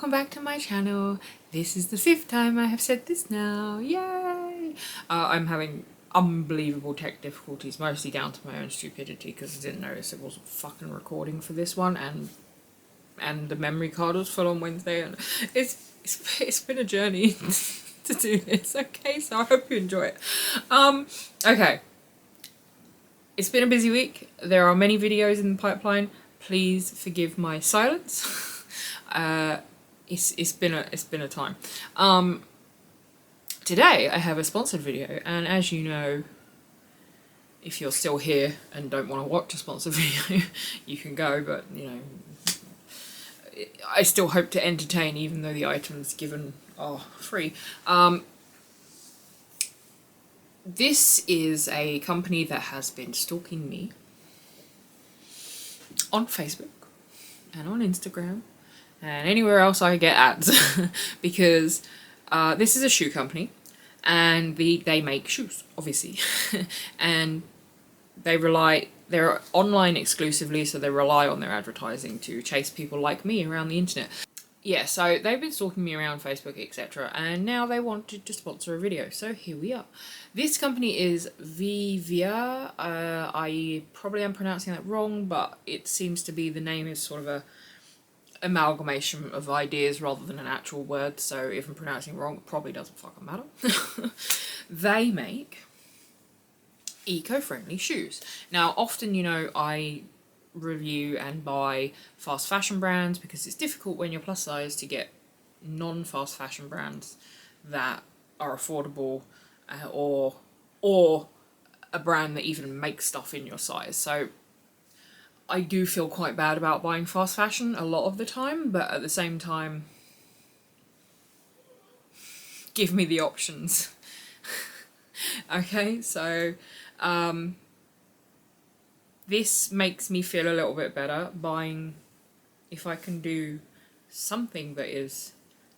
welcome back to my channel. This is the 5th time I have said this now. Yay! I'm having unbelievable tech difficulties, mostly down to my own stupidity because I didn't notice it wasn't fucking recording for this one, and the memory card was full on Wednesday, and it's been a journey to do this. Okay, so I hope you enjoy it. Okay. It's been a busy week. There are many videos in the pipeline. Please forgive my silence. It's been a time. Today I have a sponsored video, and as you know, if you're still here and don't want to watch a sponsored video, you can go, but you know, I still hope to entertain even though the items given are free. This is a company that has been stalking me on Facebook and on Instagram and anywhere else I get ads because this is a shoe company and they make shoes, obviously, and they're online exclusively, so they rely on their advertising to chase people like me around the internet. Yeah, so they've been stalking me around Facebook, etc., and now they wanted to sponsor a video, so here we are. This company is Vivaia. I probably am pronouncing that wrong, but it seems to be the name is sort of a amalgamation of ideas rather than an actual word, so if I'm pronouncing wrong, it probably doesn't fucking matter. They make eco-friendly shoes. Now, often, you know, I review and buy fast fashion brands because it's difficult when you're plus size to get non-fast fashion brands that are affordable, or a brand that even makes stuff in your size. So I do feel quite bad about buying fast fashion a lot of the time, but at the same time, give me the options. Okay, so this makes me feel a little bit better buying, if I can do something that is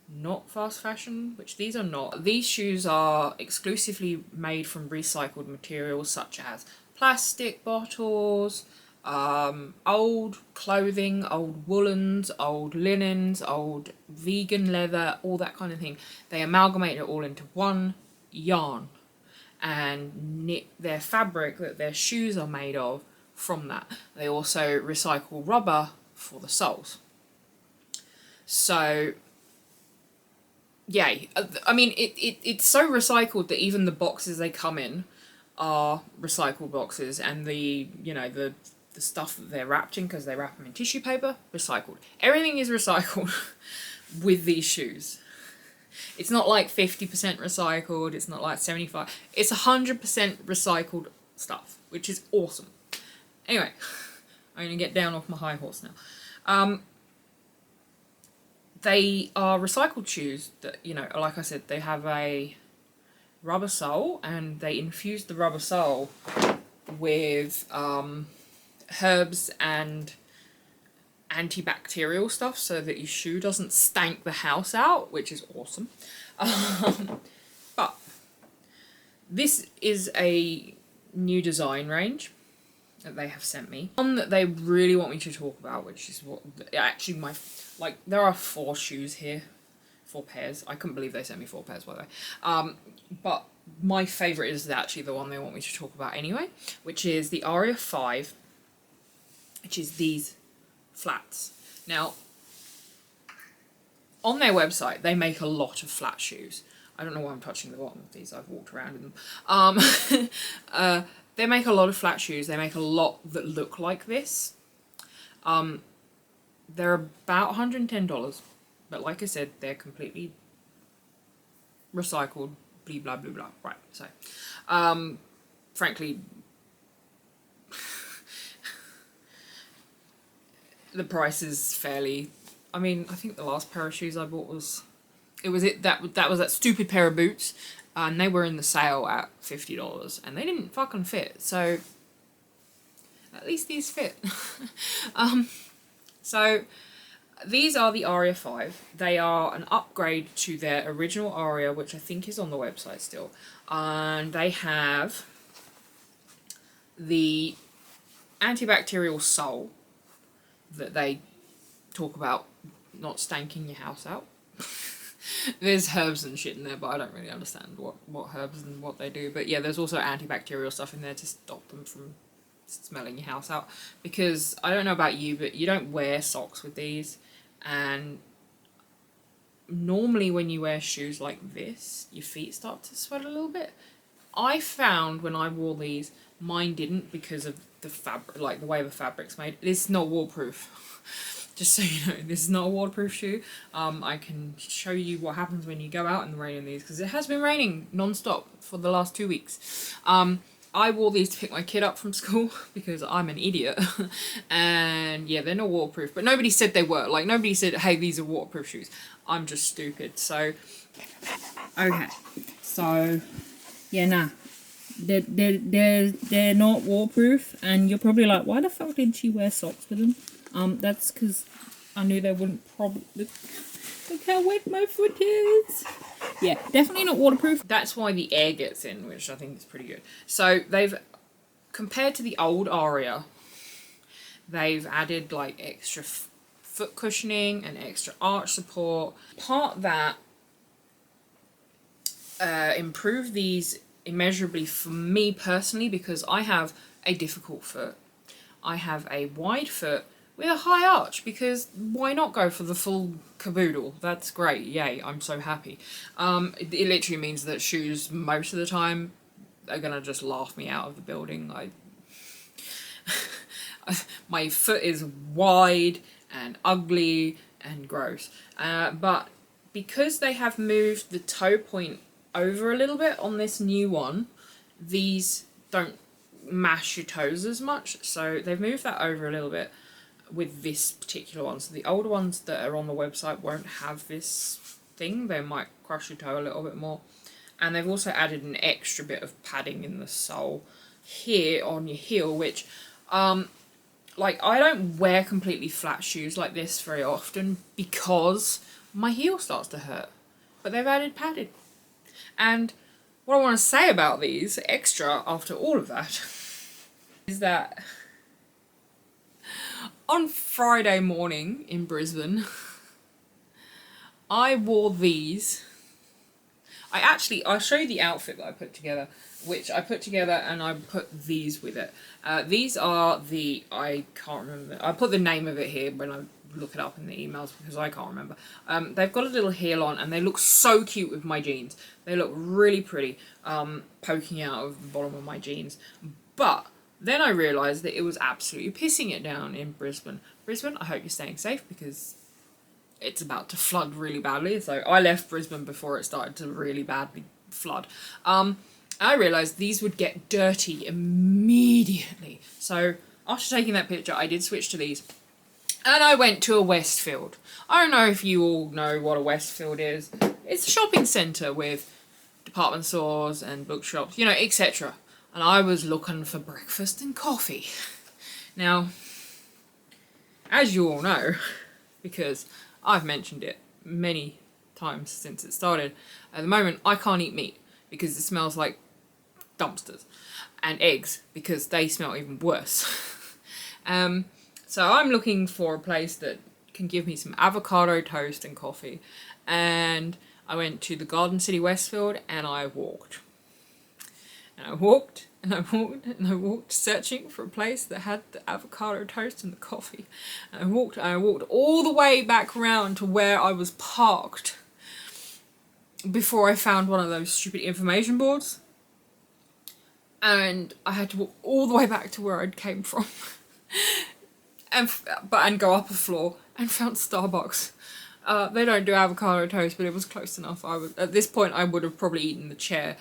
not fast fashion, which these are not. These shoes are exclusively made from recycled materials such as plastic bottles, old clothing, old woolens, old linens, old vegan leather, all that kind of thing. They amalgamate it all into one yarn and knit their fabric that their shoes are made of from that. They also recycle rubber for the soles. So, yay. I mean, it's so recycled that even the boxes they come in are recycled boxes, and the stuff that they're wrapped in, because they wrap them in tissue paper, recycled. Everything is recycled with these shoes. It's not like 50% recycled, it's not like 75%, it's 100% recycled stuff, which is awesome. Anyway, I'm going to get down off my high horse now. They are recycled shoes that, you know, like I said, they have a rubber sole, and they infuse the rubber sole with herbs and antibacterial stuff so that your shoe doesn't stank the house out, which is awesome. But this is a new design range that they have sent me. One that they really want me to talk about, which is what actually there are 4 shoes here, 4 pairs. I couldn't believe they sent me 4 pairs, by the way. But my favourite is actually the one they want me to talk about anyway, which is the Aria 5, which is these flats. Now, on their website, they make a lot of flat shoes. I don't know why I'm touching the bottom of these. I've walked around in them. They make a lot of flat shoes. They make a lot that look like this. They're about $110, but like I said, they're completely recycled, blah, blah, blah, blah. Right, so, frankly, the price is fairly, I mean, I think the last pair of shoes I bought was that stupid pair of boots, and they were in the sale at $50, and they didn't fucking fit, so at least these fit. So these are the Aria 5. They are an upgrade to their original Aria, which I think is on the website still, and they have the antibacterial sole that they talk about not stanking your house out. There's herbs and shit in there, but I don't really understand what herbs and what they do. But yeah, there's also antibacterial stuff in there to stop them from smelling your house out. Because I don't know about you, but you don't wear socks with these, and normally when you wear shoes like this, your feet start to sweat a little bit. I found when I wore these, mine didn't, because of the fabric, like the way the fabric's made. It's not waterproof. Just so you know, this is not a waterproof shoe. I can show you what happens when you go out in the rain in these, because it has been raining non-stop for the last 2 weeks. I wore these to pick my kid up from school because I'm an idiot. And yeah, they're not waterproof, but nobody said they were. Like, nobody said, hey, these are waterproof shoes. I'm just stupid. So, okay. So, yeah, nah. They're not waterproof, and you're probably like, why the fuck did she wear socks with them? That's because I knew they wouldn't probably... Look how wet my foot is. Yeah, definitely not waterproof. That's why the air gets in, which I think is pretty good. So they've, compared to the old Aria, they've added like extra foot cushioning and extra arch support. Part that improved these immeasurably for me personally, because I have a difficult foot. I have a wide foot with a high arch, because why not go for the full caboodle? That's great, yay, I'm so happy. It literally means that shoes most of the time are gonna just laugh me out of the building. My foot is wide and ugly and gross, but because they have moved the toe point over a little bit on this new one, these don't mash your toes as much, so they've moved that over a little bit with this particular one. So the older ones that are on the website won't have this thing. They might crush your toe a little bit more. And they've also added an extra bit of padding in the sole here on your heel, which like, I don't wear completely flat shoes like this very often because my heel starts to hurt, but they've added padding. And what I want to say about these extra after all of that is that on Friday morning in Brisbane, I wore these. I'll show you the outfit that I put together, which I put together and I put these with it. These are I can't remember. I put the name of it here when I look it up in the emails because I can't remember. They've got a little heel on and they look so cute with my jeans. They look really pretty, poking out of the bottom of my jeans. But then I realised that it was absolutely pissing it down in Brisbane. Brisbane, I hope you're staying safe because it's about to flood really badly. So I left Brisbane before it started to really badly flood. I realised these would get dirty immediately. So after taking that picture, I did switch to these. And I went to a Westfield. I don't know if you all know what a Westfield is. It's a shopping centre with department stores and bookshops, you know, etc. And I was looking for breakfast and coffee. Now, as you all know, because I've mentioned it many times since it started, at the moment I can't eat meat because it smells like dumpsters, and eggs because they smell even worse. So I'm looking for a place that can give me some avocado toast and coffee, and I went to the Garden City Westfield and I walked. And I walked, and I walked, and I walked, searching for a place that had the avocado toast and the coffee. And I walked all the way back around to where I was parked before I found one of those stupid information boards. And I had to walk all the way back to where I came from. and go up a floor and found Starbucks. They don't do avocado toast, but it was close enough. At this point, I would have probably eaten the chair.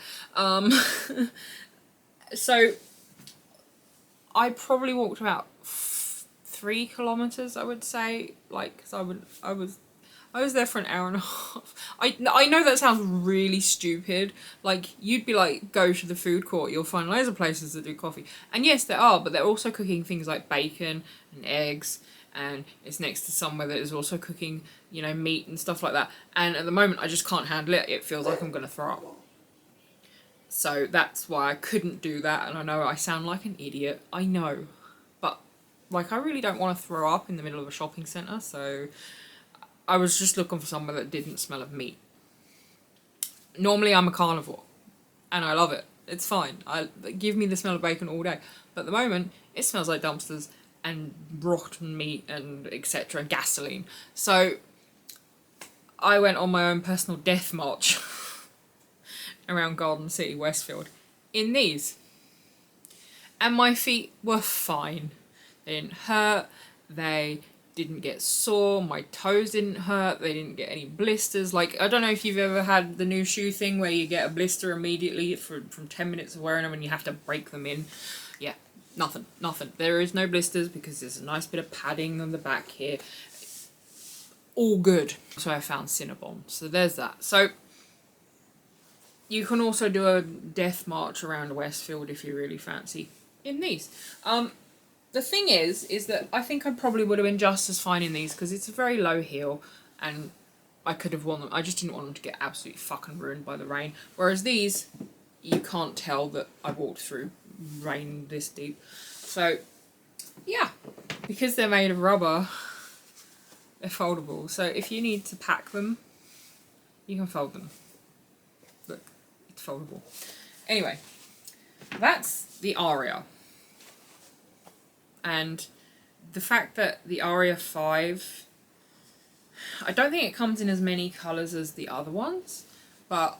So I probably walked about 3 kilometers, I would say. Like, 'cause I was there for an hour and a half. I know that sounds really stupid. Like, you'd be like, go to the food court, you'll find loads of places that do coffee. And yes, there are, but they're also cooking things like bacon and eggs. And it's next to somewhere that is also cooking, you know, meat and stuff like that. And at the moment, I just can't handle it. It feels like I'm going to throw up. So that's why I couldn't do that. And I know I sound like an idiot. I know. But, like, I really don't want to throw up in the middle of a shopping centre. So I was just looking for somewhere that didn't smell of meat. Normally I'm a carnivore and I love it. It's fine. Give me the smell of bacon all day. But at the moment, it smells like dumpsters and rotten meat and etc. and gasoline. So I went on my own personal death march around Garden City, Westfield, in these. And my feet were fine. They didn't hurt. They didn't get sore. My toes didn't hurt. They didn't get any blisters. Like, I don't know if you've ever had the new shoe thing where you get a blister immediately from 10 minutes of wearing them and you have to break them in. Yeah, nothing. There is no blisters because there's a nice bit of padding on the back here. All good. So I found Cinnabon. So there's that. So you can also do a death march around Westfield if you really fancy in these. The thing is that I think I probably would have been just as fine in these because it's a very low heel and I could have worn them. I just didn't want them to get absolutely fucking ruined by the rain. Whereas these, you can't tell that I walked through rain this deep. So, yeah, because they're made of rubber, they're foldable. So if you need to pack them, you can fold them. Look, it's foldable. Anyway, that's the Aria. And the fact that the Aria 5, I don't think it comes in as many colours as the other ones, but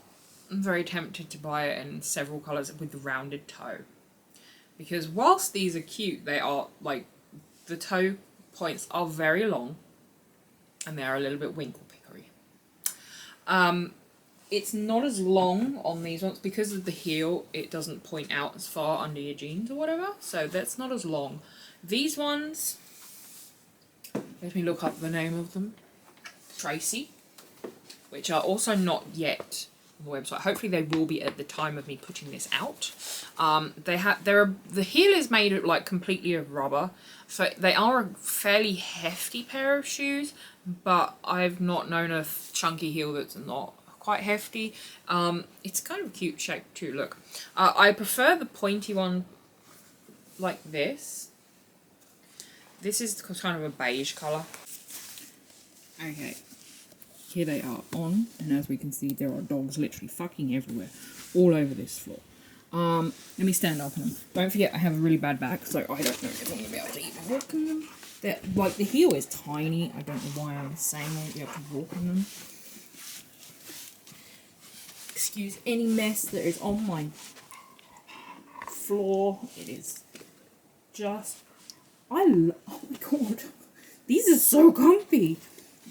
I'm very tempted to buy it in several colours with the rounded toe. Because whilst these are cute, they are, like, the toe points are very long and they are a little bit winkle pickery. It's not as long on these ones because of the heel. It doesn't point out as far under your jeans or whatever, so that's not as long. These ones, let me look up the name of them. Tracy, which are also not yet on the website. Hopefully they will be at the time of me putting this out. The heel is made of like completely of rubber, so they are a fairly hefty pair of shoes, but I've not known a chunky heel that's not quite hefty. It's kind of a cute shape too, look. I prefer the pointy one like this. This is kind of a beige colour. Okay, here they are on, and as we can see, there are dogs literally fucking everywhere, all over this floor. Let me stand up on them. Don't forget, I have a really bad back, so I don't know if I'm going to be able to even walk in them. Like, the heel is tiny. I don't know why I'm saying I won't be able to walk in them. Excuse any mess that is on my floor. It is just... oh my god, these are so comfy.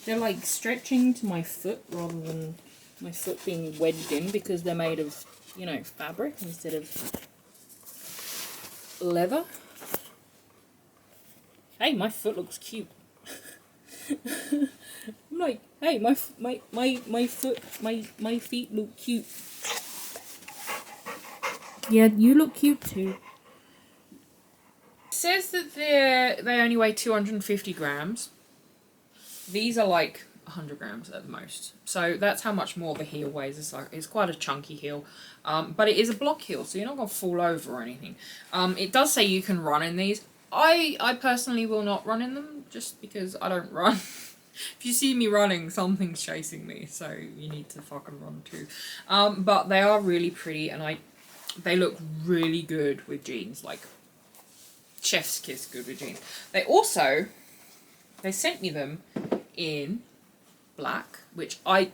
They're like stretching to my foot rather than my foot being wedged in because they're made of, you know, fabric instead of leather. Hey, my foot looks cute. I'm like, hey, my feet look cute. Yeah, you look cute too. It says that they only weigh 250 grams. These are like 100 grams at the most. So that's how much more the heel weighs. It's quite a chunky heel. But it is a block heel, so you're not going to fall over or anything. It does say you can run in these. I personally will not run in them just because I don't run. If you see me running, something's chasing me, so you need to fucking run too. But they are really pretty and they look really good with jeans, like chef's kiss good with jeans. They sent me them in black, which I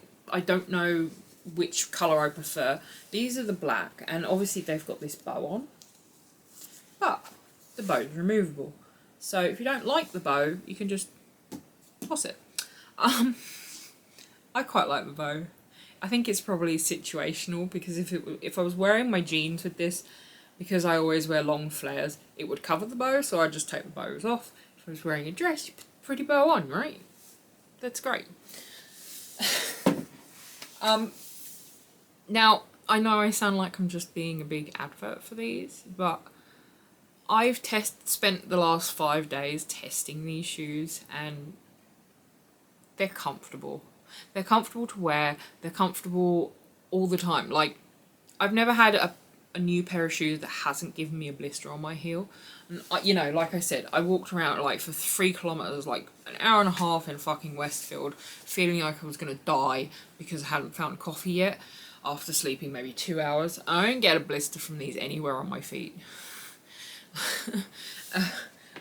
don't know which colour I prefer. These are the black, and obviously they've got this bow on, but the bow's removable. So if you don't like the bow, you can just toss it. I quite like the bow. I think it's probably situational because if I was wearing my jeans with this, because I always wear long flares, it would cover the bow, so I'd just take the bows off. If I was wearing a dress, you put a pretty bow on, right? That's great. Now, I know I sound like I'm just being a big advert for these, but I've spent the last 5 days testing these shoes, and they're comfortable. They're comfortable to wear. They're comfortable all the time. Like, I've never had a a new pair of shoes that hasn't given me a blister on my heel. And you know, like I said, I walked around like for 3 kilometers, like an hour and a half in fucking Westfield, feeling like I was gonna die because I hadn't found coffee yet after sleeping maybe 2 hours. I don't get a blister from these anywhere on my feet.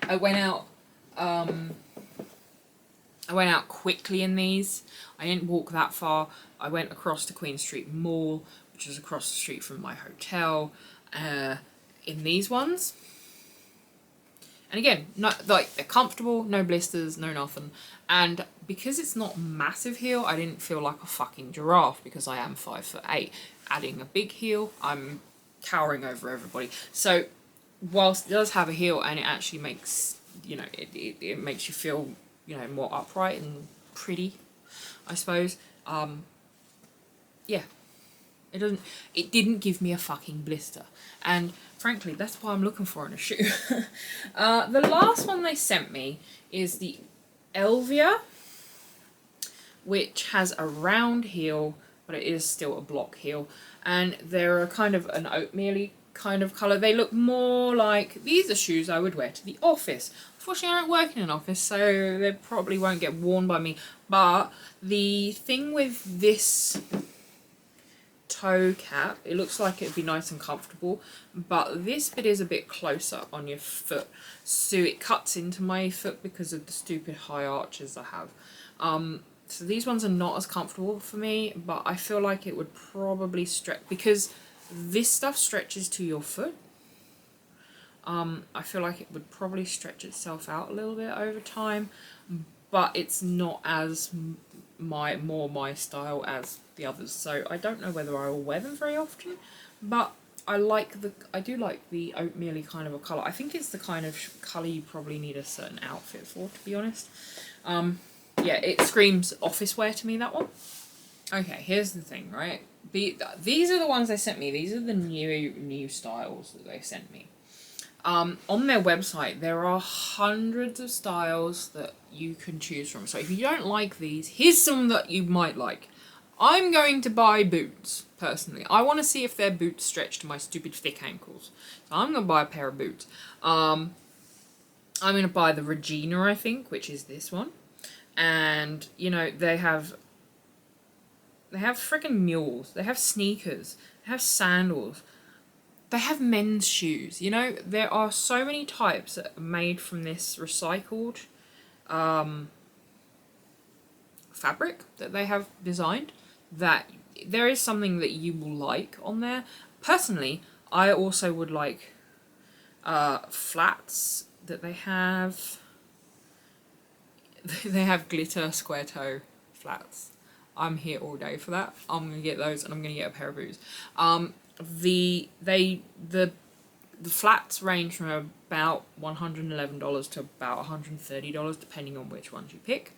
I went out quickly in these. I didn't walk that far. I went across to Queen Street Mall, which is across the street from my hotel, in these ones. And again, not like they're comfortable, no blisters, no nothing. And because it's not massive heel, I didn't feel like a fucking giraffe because I am 5'8". Adding a big heel, I'm towering over everybody. So whilst it does have a heel and it actually makes, you know, it makes you feel, you know, more upright and pretty, I suppose. Yeah, it didn't give me a fucking blister, and frankly that's what I'm looking for in a shoe. The last one they sent me is the Elvia, which has a round heel, but it is still a block heel, and they're a kind of an oatmeal-y kind of colour. They look more like, these are shoes I would wear to the office. Unfortunately I don't work in an office, so they probably won't get worn by me, but the thing with this toe cap, it looks like it'd be nice and comfortable, but this bit is a bit closer on your foot, so it cuts into my foot because of the stupid high arches I have. So these ones are not as comfortable for me, but I feel like it would probably stretch, because this stuff stretches to your foot. I feel like it would probably stretch itself out a little bit over time, but it's not as more my style as the others. So I don't know whether I will wear them very often, but I do like the oatmeal-y kind of a colour. I think it's the kind of colour you probably need a certain outfit for, to be honest. Yeah, it screams office wear to me, that one. Okay, here's the thing, right? These are the ones they sent me. These are the new styles that they sent me. On their website, there are hundreds of styles that you can choose from. So if you don't like these, here's some that you might like. I'm going to buy boots, personally. I want to see if their boots stretch to my stupid thick ankles. So I'm going to buy a pair of boots. I'm going to buy the Regina, I think, which is this one. And, you know, they have freaking mules. They have sneakers. They have sandals. They have men's shoes. You know, there are so many types that are made from this recycled fabric that they have designed, that there is something that you will like on there. Personally, I also would like flats that they have. They have glitter square toe flats. I'm here all day for that. I'm gonna get those, and I'm gonna get a pair of boots. The flats range from about $111 to about $130, depending on which ones you pick.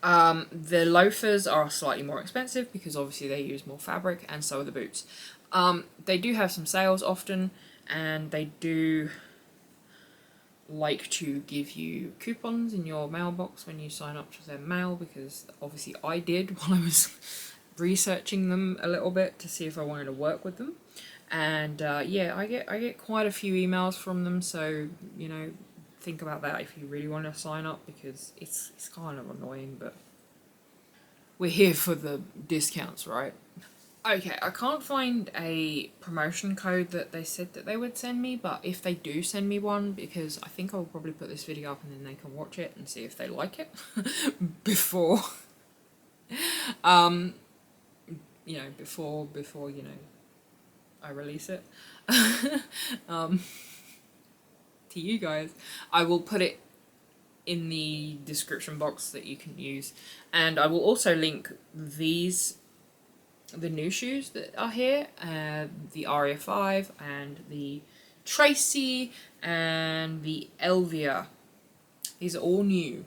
The loafers are slightly more expensive because obviously they use more fabric, and so are the boots. They do have some sales often, and they do like to give you coupons in your mailbox when you sign up to their mail, because obviously I did while I was researching them a little bit to see if I wanted to work with them. And yeah, I get quite a few emails from them, so you know, think about that if you really want to sign up, because it's kind of annoying, but we're here for the discounts, right? Okay, I can't find a promotion code that they said that they would send me, but if they do send me one, because I think I'll probably put this video up and then they can watch it and see if they like it before you know, before you know, I release it to you guys. I will put it in the description box that you can use, and I will also link the new shoes that are here, the Aria 5 and the Tracy and the Elvia. These are all new,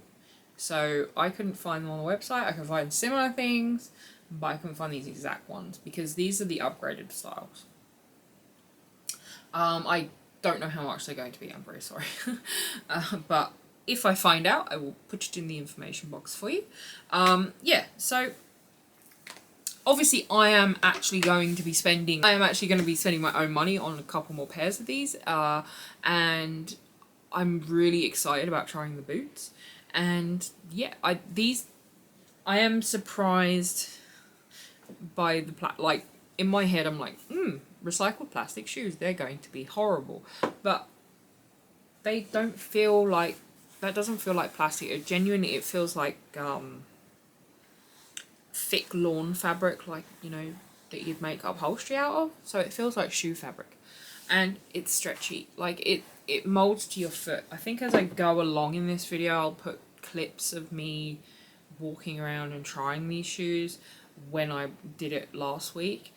so I couldn't find them on the website. I can find similar things, but I couldn't find these exact ones because these are the upgraded styles. I don't know how much they're going to be, I'm very sorry. But if I find out, I will put it in the information box for you. Yeah, so obviously I am actually going to be spending my own money on a couple more pairs of these, and I'm really excited about trying the boots. And yeah, I am surprised by the like, in my head I'm like, recycled plastic shoes, they're going to be horrible, but they don't feel like, that doesn't feel like plastic. It genuinely, it feels like thick lawn fabric, like, you know, that you'd make upholstery out of. So it feels like shoe fabric, and it's stretchy, like it molds to your foot. I think as I go along in this video I'll put clips of me walking around and trying these shoes when I did it last week,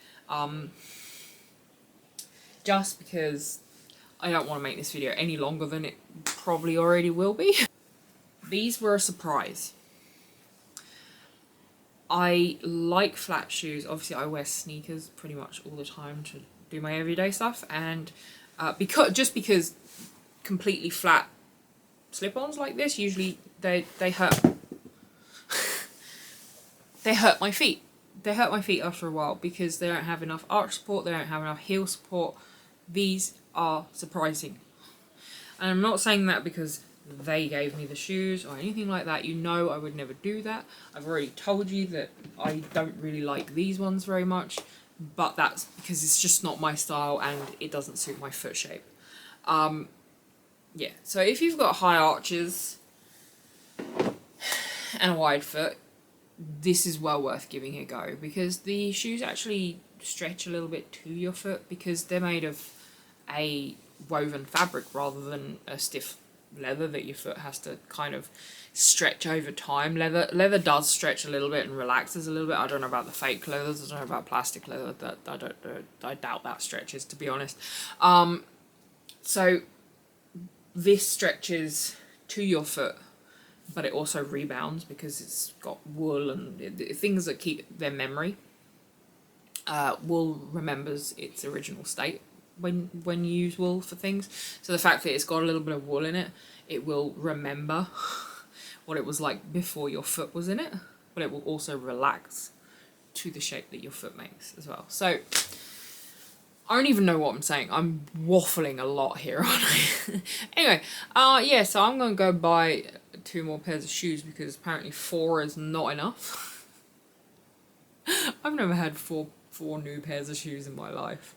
just because I don't want to make this video any longer than it probably already will be. These were a surprise. I like flat shoes. Obviously I wear sneakers pretty much all the time to do my everyday stuff, and because completely flat slip-ons like this, usually they hurt. They hurt my feet. They hurt my feet after a while because they don't have enough arch support, they don't have enough heel support. These are surprising. And I'm not saying that because they gave me the shoes or anything like that. You know I would never do that. I've already told you that I don't really like these ones very much, but that's because it's just not my style and it doesn't suit my foot shape. Yeah, so if you've got high arches and a wide foot, this is well worth giving it a go, because the shoes actually stretch a little bit to your foot because they're made of a woven fabric rather than a stiff leather that your foot has to kind of stretch over time. Leather does stretch a little bit and relaxes a little bit. I don't know about the fake leathers, I don't know about plastic leather, that I doubt that stretches, to be honest. So this stretches to your foot, but it also rebounds because it's got wool and things that keep their memory. Wool remembers its original state when you use wool for things. So the fact that it's got a little bit of wool in it, it will remember what it was like before your foot was in it, but it will also relax to the shape that your foot makes as well. So I don't even know what I'm saying. I'm waffling a lot here, aren't I? Anyway, yeah, so I'm going to go buy 2 more pairs of shoes because apparently 4 is not enough. I've never had four new pairs of shoes in my life.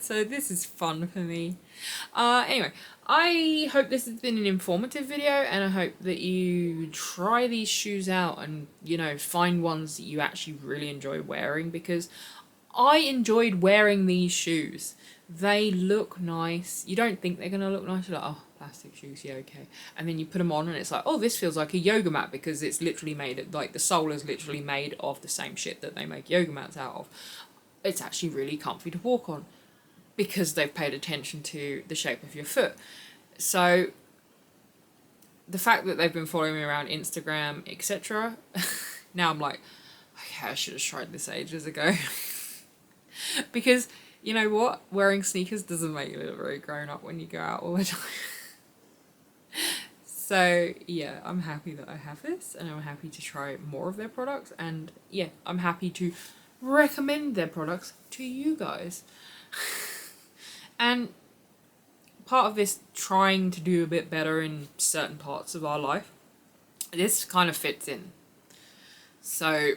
So this is fun for me. Anyway, I hope this has been an informative video, and I hope that you try these shoes out and, you know, find ones that you actually really enjoy wearing, because I enjoyed wearing these shoes. They look nice. You don't think they're going to look nice. You're like, oh, plastic shoes, yeah, okay. And then you put them on and it's like, oh, this feels like a yoga mat, because it's literally made, like, the sole is literally made of the same shit that they make yoga mats out of. It's actually really comfy to walk on because they've paid attention to the shape of your foot. So the fact that they've been following me around Instagram, etc., now I'm like, okay, I should have tried this ages ago. Because, you know what? Wearing sneakers doesn't make you look very grown up when you go out all the time. So, yeah, I'm happy that I have this, and I'm happy to try more of their products, and, yeah, I'm happy to recommend their products to you guys. And part of this trying to do a bit better in certain parts of our life, this kind of fits in. So,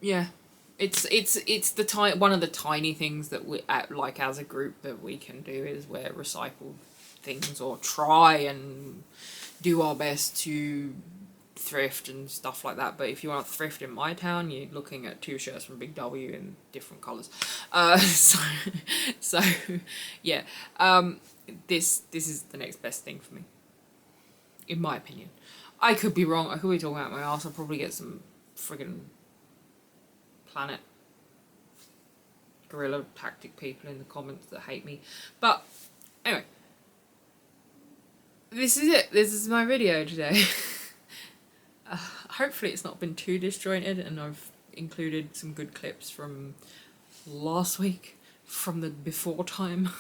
yeah. It's the one of the tiny things that we, like, as a group, that we can do is wear recycled things, or try and do our best to thrift and stuff like that. But if you want to thrift in my town, you're looking at 2 shirts from Big W in different colours. So yeah, this is the next best thing for me, in my opinion. I could be wrong. I could be talking out my arse. I'll probably get some friggin' Planet Guerrilla Tactic people in the comments that hate me. But anyway, this is it. This is my video today. Hopefully it's not been too disjointed, and I've included some good clips from last week, from the before time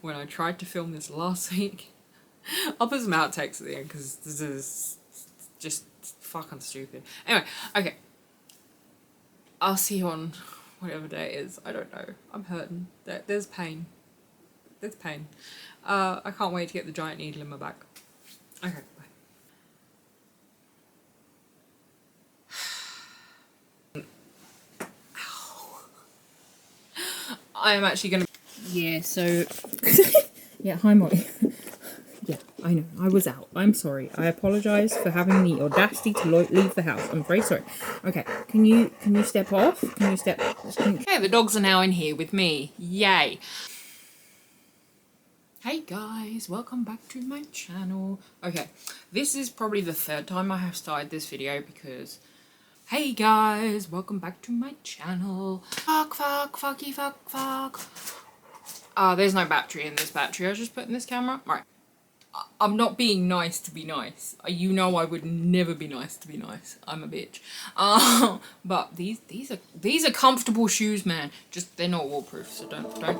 when I tried to film this last week. I'll put some outtakes at the end, because this is just fucking stupid. Anyway, okay. I'll see you on whatever day it is. I don't know. I'm hurting. There's pain. There's pain. I can't wait to get the giant needle in my back. Okay, bye. Ow. I am actually gonna... Yeah, so... yeah, hi Molly. Yeah, I know, I was out. I'm sorry. I apologise for having the audacity to leave the house. I'm very sorry. Okay, can you step off? Can you step... Okay, the dogs are now in here with me. Yay. Hey guys, welcome back to my channel. Okay, this is probably the third time I have started this video because... Hey guys, welcome back to my channel. Fucky. There's no battery in this battery. I was just putting this camera. Right. I'm not being nice to be nice. You know I would never be nice to be nice. I'm a bitch. But these are comfortable shoes, man. Just they're not waterproof, so don't try.